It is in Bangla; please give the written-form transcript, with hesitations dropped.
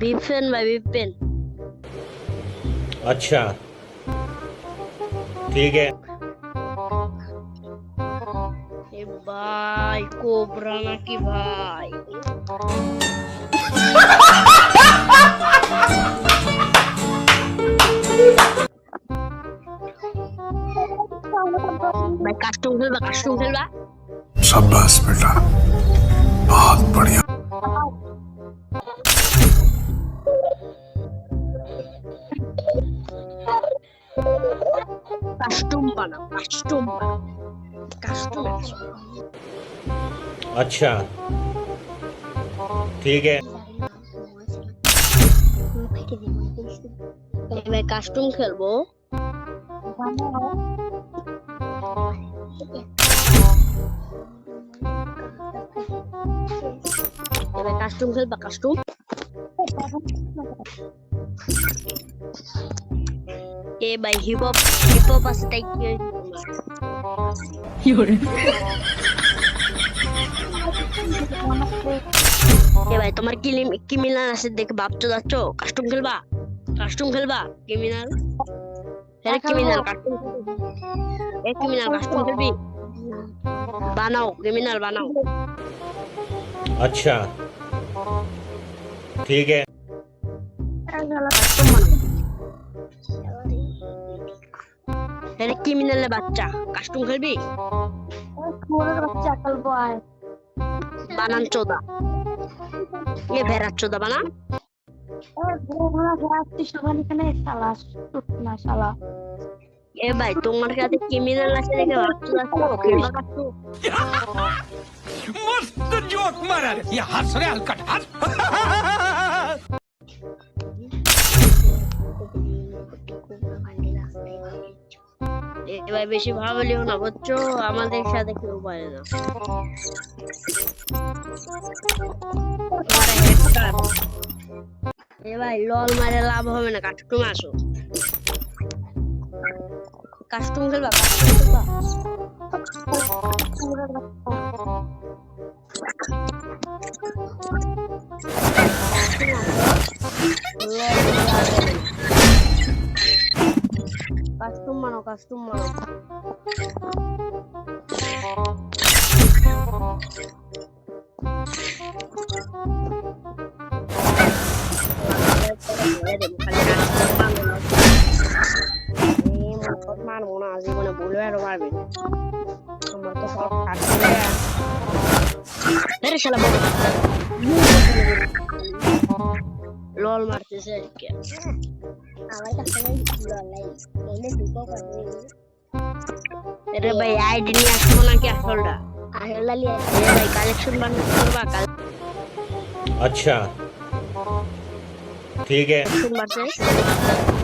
विपिन भाई विपिन। अच्छा ठीक है। ए भाई कोबरा ना की भाई। भाई कास्टूम खेलबा। शाबाश बेटा, बहुत बढ़िया। कास्टूम बनाओ। अच्छा ठीक है। भाई कास्टूम खेलबो। भाई कास्टूम खेलबा कास्टूम। ए भाई हिप हॉप আছে তাই কি এ ভাই তোমার ক্রিমিনাল আছে দেখে ভাবছো যাচ্ছ কাস্টম খেলবা ক্রিমিনাল কাস্টম খেলবি বানাও ক্রিমিনাল বানাও। अच्छा ठीक है। ক্রিমিনালের বাচ্চা কাস্টম খেলবি বাচ্চা খেলবো আয় বানান চোদা এ ভেড়ার চোদা বানান। এ ভাই তোমার কাছে ক্রিমিনাল আছে দেখে ভাবছো খেলবা কাস্টম। मस्त जोक मारा ये हंस रहे हलकट हंस। এবার বেশি ভাবলিও না বুঝছো আমাদের সাথে কেউ পারে না। এ ভাই লল মারে লাভ হবে না কাস্টম আসো কাস্টম খেলবা কাস্টম বানাও মানবো না জীবনে বলে আরো পারবে আমার তো সব লল মারতেছে अरे भाई आईडी नहीं আসলো নাকি আসলটা আসলটা লিয়ে ভাই কালেকশন বানাতে করবা কাল। अच्छा ठीक है। কালেকশন বানাতে